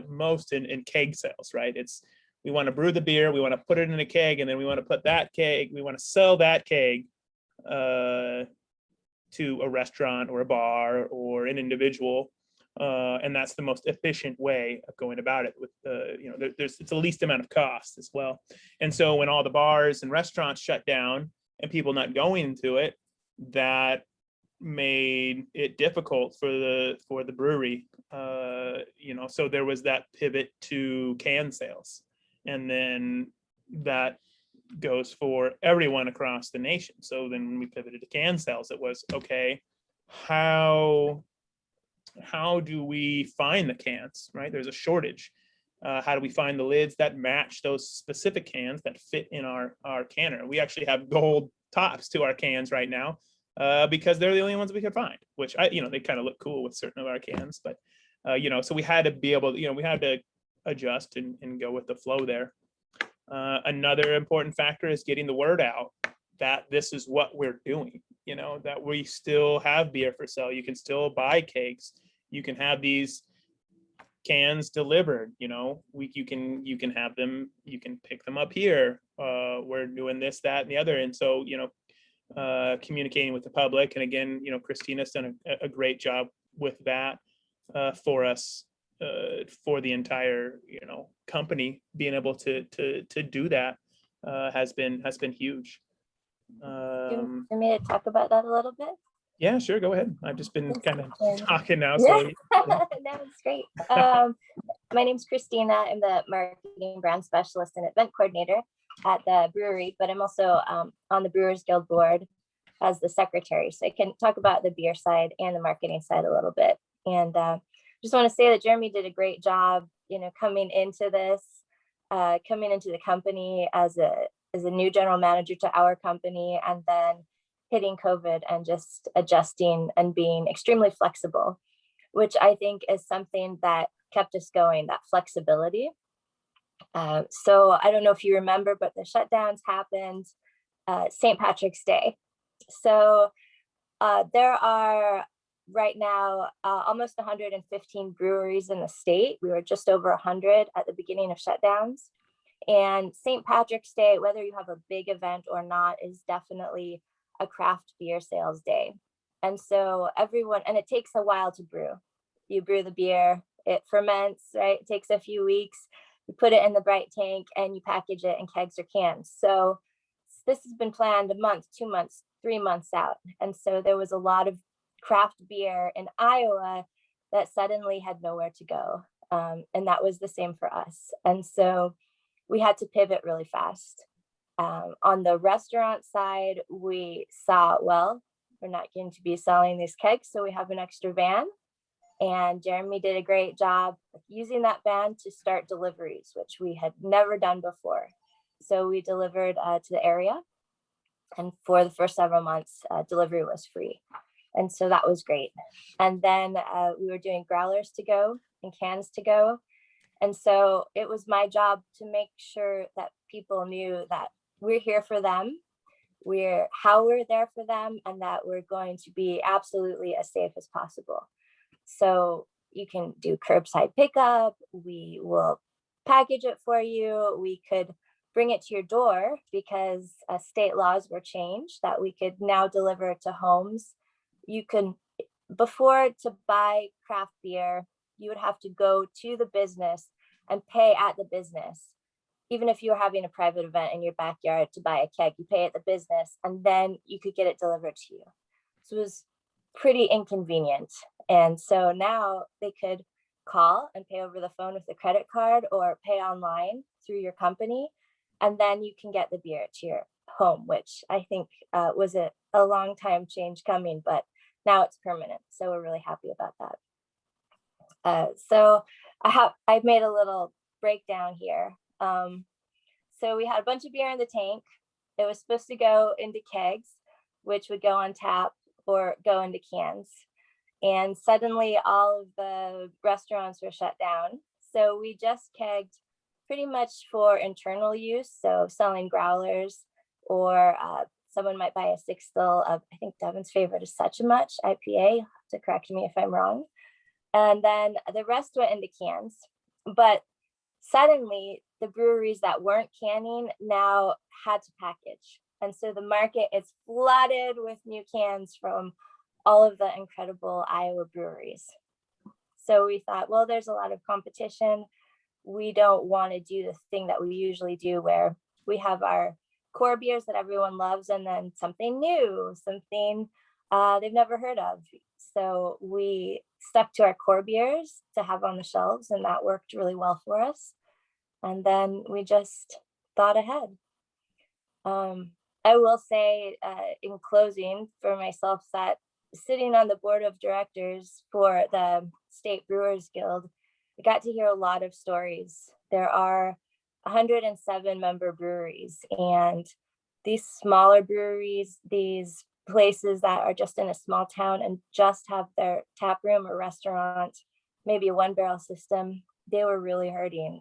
most in keg sales, right? We want to brew the beer, we want to put it in a keg, and then we want to put that keg, we want to sell that keg to a restaurant or a bar or an individual. And that's the most efficient way of going about it. With it's the least amount of cost as well. And so when all the bars and restaurants shut down and people not going to it, that made it difficult for the brewery. So there was that pivot to can sales, and then that goes for everyone across the nation. So then when we pivoted to can sales, it was okay, how do we find the cans, right? There's a shortage. How do we find the lids that match those specific cans that fit in our canner? We actually have gold tops to our cans right now because they're the only ones we could find, which they kind of look cool with certain of our cans, but so we had to be able to, we had to adjust and go with the flow there. Another important factor is getting the word out that this is what we're doing, that we still have beer for sale. You can still buy cakes. you can have these cans delivered, you know, you can have them, you can pick them up here. We're doing this, that, and the other. And so, you know, communicating with the public. And again, you know, Christina's done a great job with that for us, for the entire, you know, company. Being able to do that has been huge. Do you want me to talk about that a little bit? Yeah, sure, go ahead. I've just been kind of talking now, Yeah. so yeah. That was great. My name's Christina. I'm the marketing brand specialist and event coordinator at the brewery, but I'm also on the Brewers Guild board as the secretary. So I can talk about the beer side and the marketing side a little bit. And just want to say that Jeremy did a great job, you know, coming into this, coming into the company as a new general manager to our company, and then hitting COVID and just adjusting and being extremely flexible, which I think is something that kept us going, that flexibility. So I don't know if you remember, but the shutdowns happened St. Patrick's Day. So there are right now almost 115 breweries in the state. We were just over 100 at the beginning of shutdowns. And St. Patrick's Day, whether you have a big event or not, is definitely a craft beer sales day. And so everyone, and it takes a while to brew. You brew the beer, it ferments, right? It takes a few weeks. You put it in the bright tank and you package it in kegs or cans. So this has been planned a month, 2 months, 3 months out. And so there was a lot of craft beer in Iowa that suddenly had nowhere to go. And that was the same for us. And so we had to pivot really fast. On the restaurant side, we saw, well, we're not going to be selling these kegs, so we have an extra van. And Jeremy did a great job of using that van to start deliveries, which we had never done before. So we delivered to the area. And for the first several months, delivery was free. And so that was great. And then we were doing growlers to go and cans to go. And so it was my job to make sure that people knew that we're here for them, how we're there for them, and that we're going to be absolutely as safe as possible. So you can do curbside pickup, we will package it for you, we could bring it to your door because state laws were changed that we could now deliver to homes. You can, before to buy craft beer, you would have to go to the business and pay at the business. Even if you were having a private event in your backyard to buy a keg, you pay at the business and then you could get it delivered to you. So it was pretty inconvenient. And so now they could call and pay over the phone with a credit card or pay online through your company. And then you can get the beer to your home, which I think was a long time change coming, but now it's permanent. So we're really happy about that. So I've made a little breakdown here. So we had a bunch of beer in the tank. It was supposed to go into kegs, which would go on tap or go into cans. And suddenly all of the restaurants were shut down. So we just kegged pretty much for internal use. So selling growlers, or someone might buy a 6-still of, I think Devin's favorite is Such a Much IPA, to correct me if I'm wrong. And then the rest went into cans. But suddenly the breweries that weren't canning now had to package. And so the market is flooded with new cans from all of the incredible Iowa breweries. So we thought, well, there's a lot of competition. We don't want to do the thing that we usually do where we have our core beers that everyone loves and then something new, something they've never heard of. So we stuck to our core beers to have on the shelves, and that worked really well for us. And then we just thought ahead. I will say in closing for myself that sitting on the board of directors for the State Brewers Guild, I got to hear a lot of stories. There are 107 member breweries, and these smaller breweries, these places that are just in a small town and just have their tap room or restaurant, maybe a 1-barrel system, they were really hurting.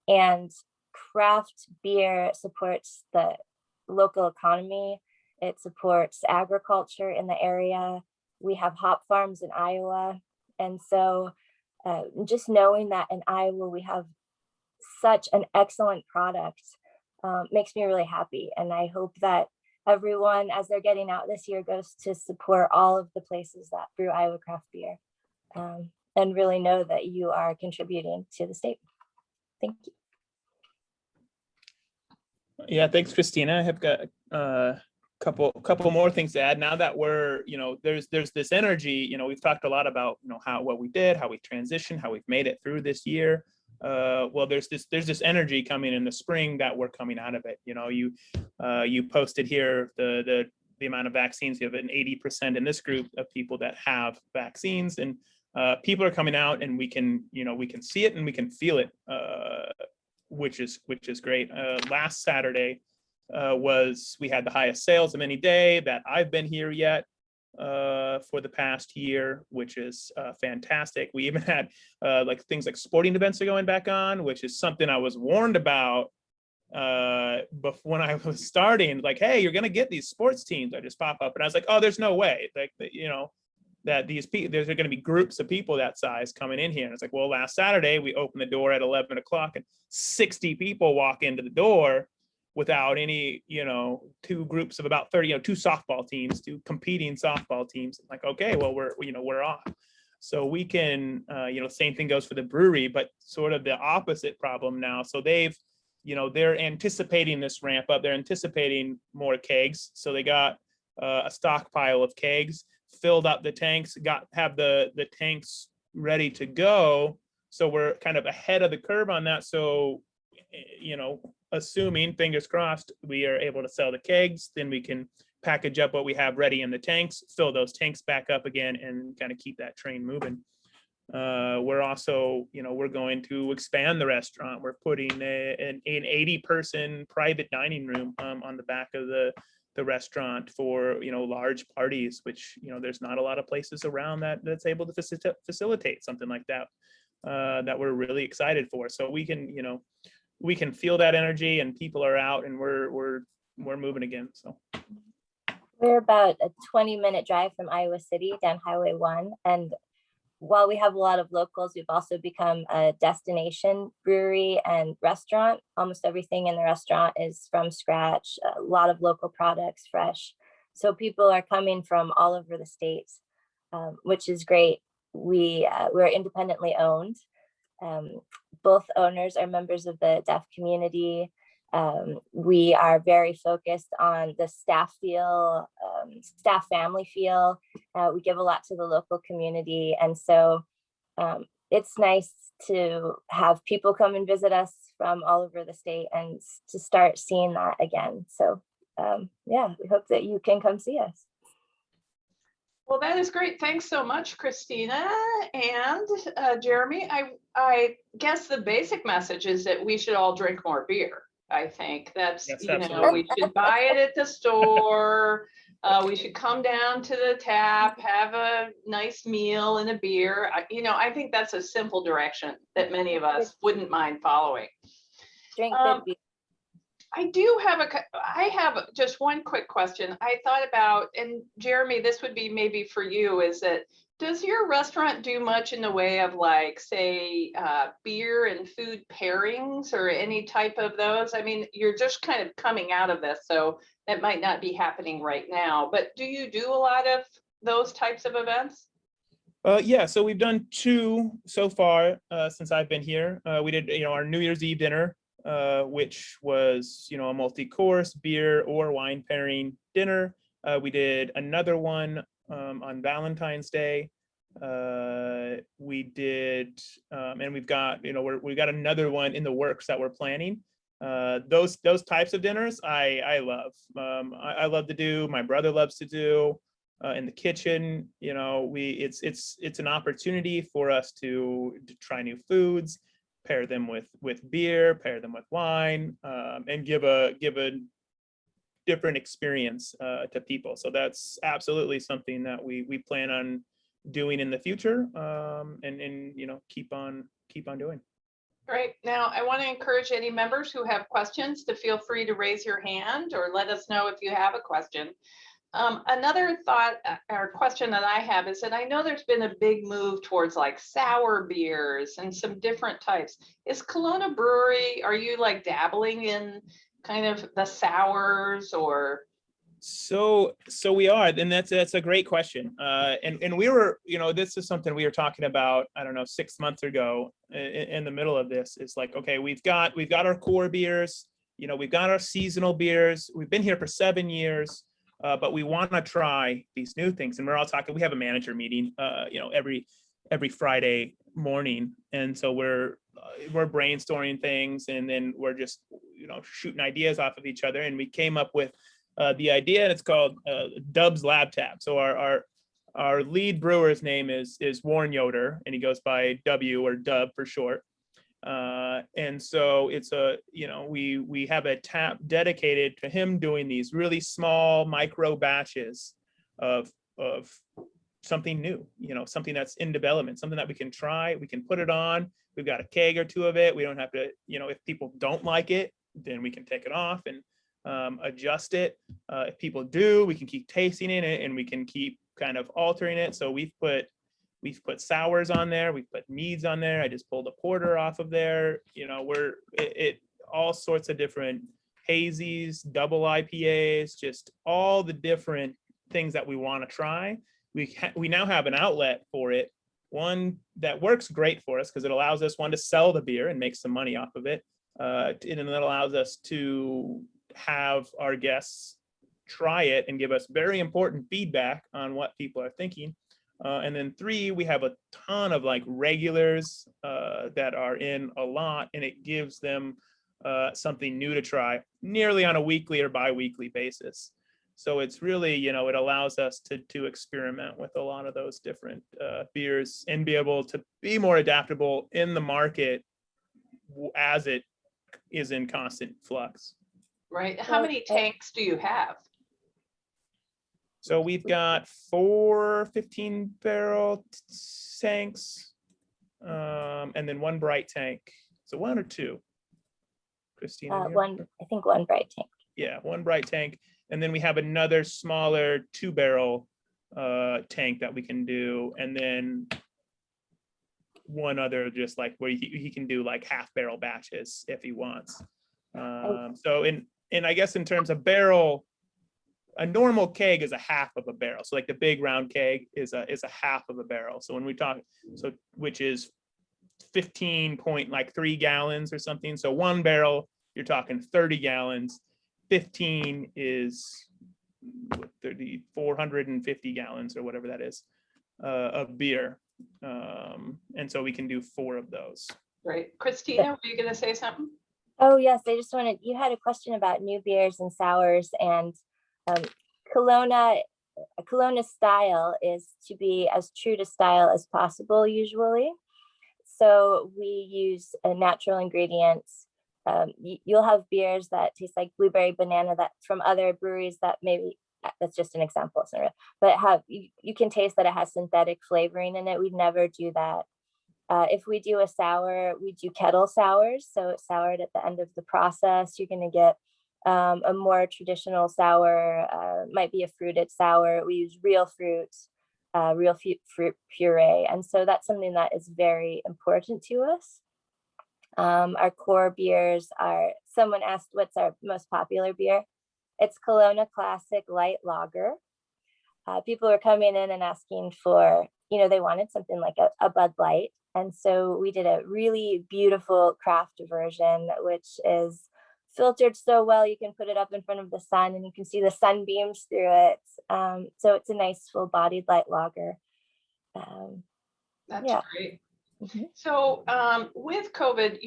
And craft beer supports the local economy. It supports agriculture in the area. We have hop farms in Iowa. And so just knowing that in Iowa we have such an excellent product makes me really happy. And I hope that everyone, as they're getting out this year, goes to support all of the places that brew Iowa craft beer, and really know that you are contributing to the state. Thank you. Yeah, thanks, Christina. I have got a couple more things to add. Now that we're, there's this energy. We've talked a lot about, what we did, how we transitioned, how we've made it through this year. Well, there's this energy coming in the spring that we're coming out of it. You posted here the amount of vaccines. You have an 80% in this group of people that have vaccines, and people are coming out, and we can see it and we can feel it, which is great. Last Saturday we had the highest sales of any day that I've been here yet for the past year, which is fantastic. We even had things like sporting events are going back on, which is something I was warned about when I was starting. Like, hey, you're gonna get these sports teams that just pop up, and I was like, oh, there's no way, that these people, there's going to be groups of people that size coming in here. And it's like, well, last Saturday we opened the door at 11 o'clock and 60 people walk into the door without any, two groups of about 30, two softball teams, two competing softball teams. Like, okay, well, we're off. So we can, same thing goes for the brewery, but sort of the opposite problem now. So they're anticipating this ramp up. They're anticipating more kegs. So they got a stockpile of kegs, filled up the tanks, have the tanks ready to go. So we're kind of ahead of the curve on that. So, assuming, fingers crossed, we are able to sell the kegs, then we can package up what we have ready in the tanks, fill those tanks back up again, and kind of keep that train moving. We're also, we're going to expand the restaurant. We're putting an 80-person private dining room on the back of the restaurant for, large parties, which, there's not a lot of places around that's able to facilitate something like that, that we're really excited for. So we can feel that energy, and people are out, and we're moving again. So we're about a 20-minute drive from Iowa City down Highway 1. And while we have a lot of locals, we've also become a destination brewery and restaurant. Almost everything in the restaurant is from scratch, a lot of local products, fresh. So people are coming from all over the states, which is great. We're independently owned. Both owners are members of the deaf community. We are very focused on the staff family feel. We give a lot to the local community. And so it's nice to have people come and visit us from all over the state and to start seeing that again. So yeah, we hope that you can come see us. Well, that is great. Thanks so much, Christina and Jeremy. I guess the basic message is that we should all drink more beer. I think that's, yes, we should buy it at the store. We should come down to the tap, have a nice meal and a beer. I think that's a simple direction that many of us wouldn't mind following. Drink good beer. I have just one quick question. I thought about, and Jeremy, this would be maybe for you, is that, does your restaurant do much in the way of say beer and food pairings or any type of those? I mean, you're just kind of coming out of this, so that might not be happening right now, but do you do a lot of those types of events? Yeah, so we've done 2 so far since I've been here. We did, our New Year's Eve dinner, which was, a multi-course beer or wine pairing dinner. We did another one on Valentine's Day. We did, and we've got, we got another one in the works that we're planning. Those types of dinners I love. I love to do. My brother loves to do in the kitchen. It's an opportunity for us to try new foods, pair them with beer, pair them with wine, and give a different experience to people. So that's absolutely something that we plan on doing in the future, and keep on doing. Great. Now, I want to encourage any members who have questions to feel free to raise your hand or let us know if you have a question. Another thought or question that I have is that I know there's been a big move towards like sour beers and some different types. Is Kalona Brewery, are you like dabbling in kind of the sours or? So we are, and that's a great question. And we were, this is something we were talking about, I don't know, 6 months ago in the middle of this. It's like, okay, we've got our core beers, we've got our seasonal beers. We've been here for 7 years, but we want to try these new things. And we're all talking, we have a manager meeting, every Friday morning. And so we're brainstorming things, and then we're just, shooting ideas off of each other. And we came up with the idea, and it's called Dub's Lab Tap. So our lead brewer's name is Warren Yoder, and he goes by W or Dub for short. And so it's we have a tap dedicated to him doing these really small micro batches of something new, something that's in development, something that we can try, we can put it on. We've got a keg or two of it. We don't have to, if people don't like it, then we can take it off and adjust it. If people do, we can keep tasting it, and we can keep kind of altering it. So we've put sours on there, we've put meads on there. I just pulled a porter off of there. All sorts of different hazies, double IPAs, just all the different things that we want to try. We now have an outlet for it, one that works great for us because it allows us, one, to sell the beer and make some money off of it, and it allows us to have our guests try it and give us very important feedback on what people are thinking. And then 3, we have a ton of like regulars that are in a lot, and it gives them something new to try nearly on a weekly or bi-weekly basis. So it's really, it allows us to experiment with a lot of those different beers and be able to be more adaptable in the market as it is in constant flux. Right. How many tanks do you have? So we've got 4 15-barrel tanks, and then 1 bright tank. So 1 or 2? Christina? I think 1 bright tank. Yeah, 1 bright tank. And then we have another smaller 2-barrel tank that we can do. And then 1 other just like where he can do like half-barrel batches if he wants. So and I guess in terms of barrel, a normal keg is a half of a barrel. So like the big round keg is a half of a barrel. So when we talk, which is 15.3 gallons or something. So 1 barrel, you're talking 30 gallons. 15 is 450 gallons or whatever that is of beer. And so we can do 4 of those. Right. Christina, were you going to say something? Oh, yes. I just wanted, you had a question about new beers and sours, and Kalona style is to be as true to style as possible usually. So we use natural ingredients. You'll have beers that taste like blueberry banana that from other breweries that maybe, that's just an example, but you can taste that it has synthetic flavoring in it. We'd never do that. If we do a sour, we do kettle sours. So it's soured at the end of the process. You're going to get a more traditional sour, might be a fruited sour. We use real fruit, fruit puree. And so that's something that is very important to us. Our core beers are, someone asked what's our most popular beer. It's Kalona Classic Light Lager. People are coming in and asking for, they wanted something like a Bud Light. And so we did a really beautiful craft version, which is filtered so well, you can put it up in front of the sun and you can see the sunbeams through it. So it's a nice full-bodied light lager. That's great. Mm-hmm. So with COVID,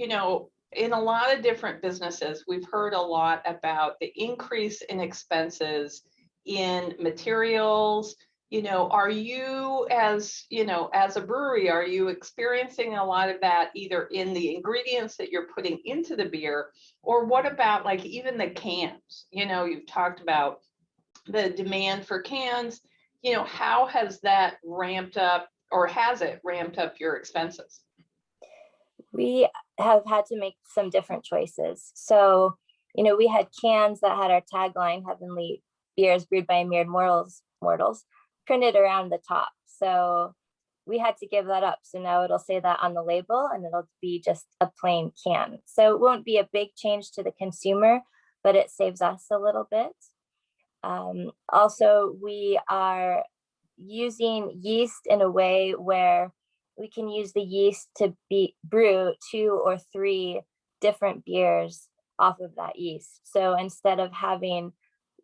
in a lot of different businesses, we've heard a lot about the increase in expenses in materials. Are you as a brewery, are you experiencing a lot of that either in the ingredients that you're putting into the beer, or what about like even the cans? You've talked about the demand for cans, how has that ramped up, or has it ramped up your expenses? We have had to make some different choices. So, we had cans that had our tagline, Heavenly beers brewed by mere mortals printed around the top. So we had to give that up. So now it'll say that on the label and it'll be just a plain can. So it won't be a big change to the consumer, but it saves us a little bit. Also, we are using yeast in a way where we can use the yeast to brew 2 or 3 different beers off of that yeast. So instead of having,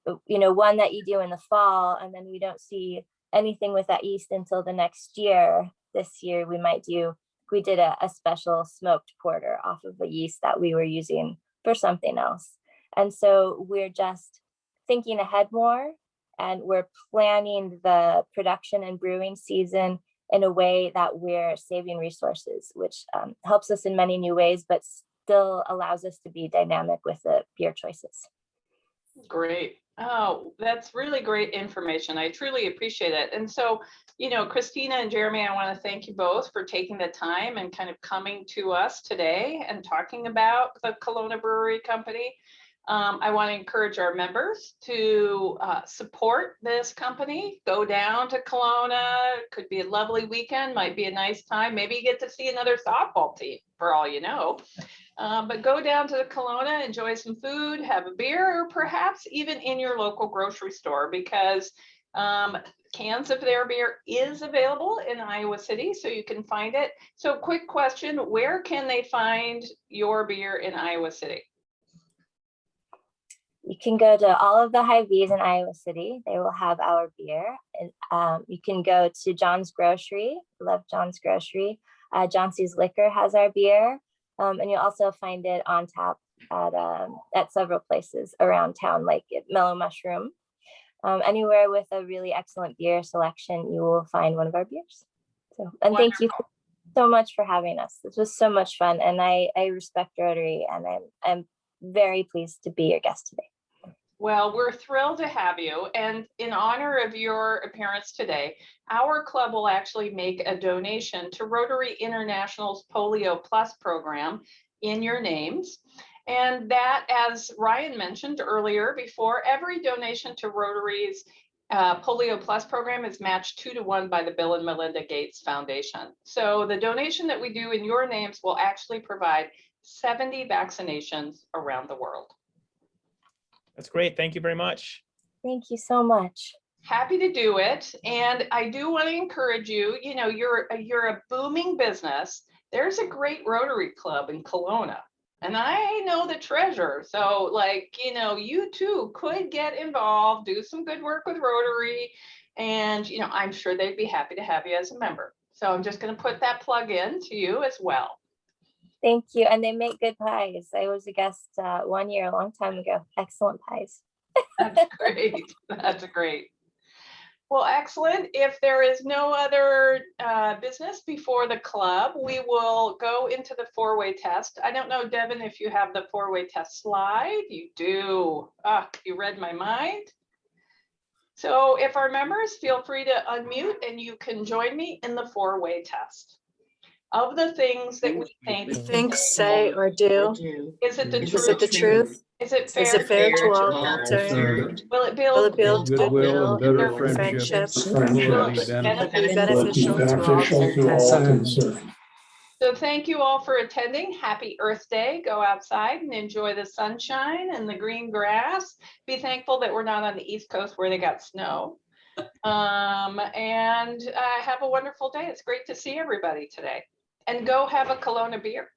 one that you do in the fall and then we don't see anything with that yeast until the next year, this year we did a special smoked porter off of a yeast that we were using for something else. And so we're just thinking ahead more, and we're planning the production and brewing season in a way that we're saving resources, which helps us in many new ways, but still allows us to be dynamic with the beer choices. Great. Oh, that's really great information. I truly appreciate it. And so, Christina and Jeremy, I want to thank you both for taking the time and kind of coming to us today and talking about the Kalona Brewery Company. I want to encourage our members to support this company. Go down to Kalona. It could be a lovely weekend, might be a nice time. Maybe you get to see another softball team for all you know. But go down to the Kalona, enjoy some food, have a beer, or perhaps even in your local grocery store, because cans of their beer is available in Iowa City, so you can find it. So quick question, where can they find your beer in Iowa City? You can go to all of the Hy-Vees in Iowa City. They will have our beer. And you can go to John's Grocery. Love John's Grocery. Johnson's Liquor has our beer. And you'll also find it on tap at several places around town, like at Mellow Mushroom. Anywhere with a really excellent beer selection, you will find one of our beers. So, and Wonderful. Thank you so much for having us. This was so much fun, and I respect Rotary, and I'm very pleased to be your guest today. Well, we're thrilled to have you. And in honor of your appearance today, our club will actually make a donation to Rotary International's Polio Plus program in your names. And that, as Ryan mentioned earlier, before every donation to Rotary's Polio Plus program is matched 2-to-1 by the Bill and Melinda Gates Foundation. So the donation that we do in your names will actually provide 70 vaccinations around the world. That's great. Thank you very much. Thank you so much. Happy to do it. And I do want to encourage you, you're a booming business. There's a great Rotary Club in Kalona. And I know the treasurer. So you too could get involved, do some good work with Rotary. And, I'm sure they'd be happy to have you as a member. So I'm just going to put that plug in to you as well. Thank you. And they make good pies. I was a guest 1 year, a long time ago. Excellent pies. That's great. That's great. Well, excellent. If there is no other business before the club, we will go into the 4-way test. I don't know, Devin, if you have the 4-way test slide. You do. You read my mind. So if our members, feel free to unmute and you can join me in the 4-way test. Of the things that we think, say, or do, is it the truth? Is it fair to all concerned? Will it Will it build Goodwill and better friendships? Will Be it beneficial to all concerned? So thank you all for attending. Happy Earth Day. Go outside and enjoy the sunshine and the green grass. Be thankful that we're not on the East Coast where they got snow. And have a wonderful day. It's great to see everybody today. And go have a Kalona beer.